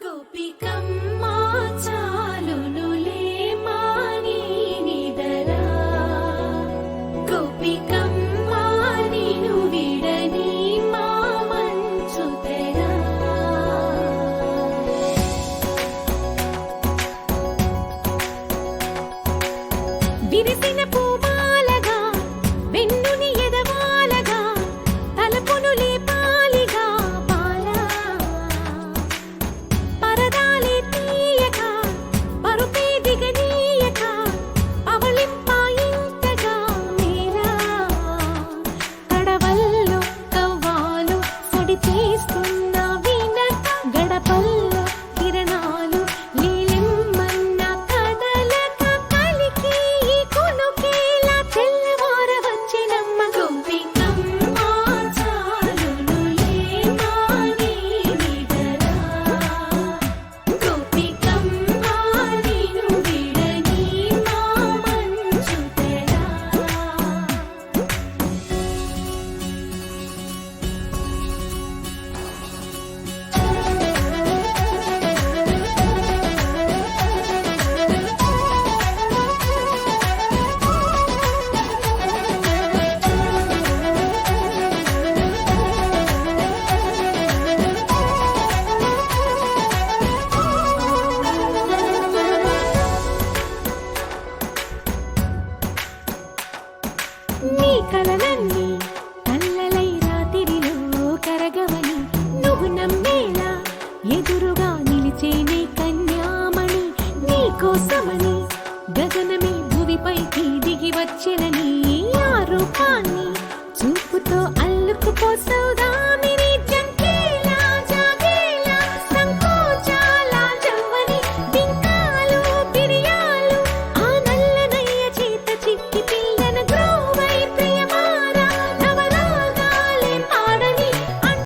గోపికమ్మా చాలునులే మాని నిదరా గోపికమ్మా నిను విడని మా మంచు తెరా విరిసిన పూమాలగా వెన్నుని ఎదవాలగా తలపును లేపాలిగా బాలా పరదాలే తీయక పరుపే దిగనీయక అవలింపాయింతగా మేలా కడవల్లో కవ్వాలు సడి చేస్తున్న వినత గడపల్లో కిరణాలు లీలెమ్మన్న కదలక కలికి ఈ కొనుకేలా తెల్లవార వచ్చినమ్మ గోపికమ్మా చాలునులే మాని నిదరా గోపికమ్మా నిను విడని మా మంచు తెరా నీ కలలన్నీ కల్లలై రాత్రిలో కరగవని నువ్వు నమ్మేలా ఎదురుగా నిలిచేనే కన్యామణి నీ కోసమని గగనమే భువిపైకి దిగి వచ్చెనని ఆ రూపాన్ని చూపుతో అల్లుకుపోసా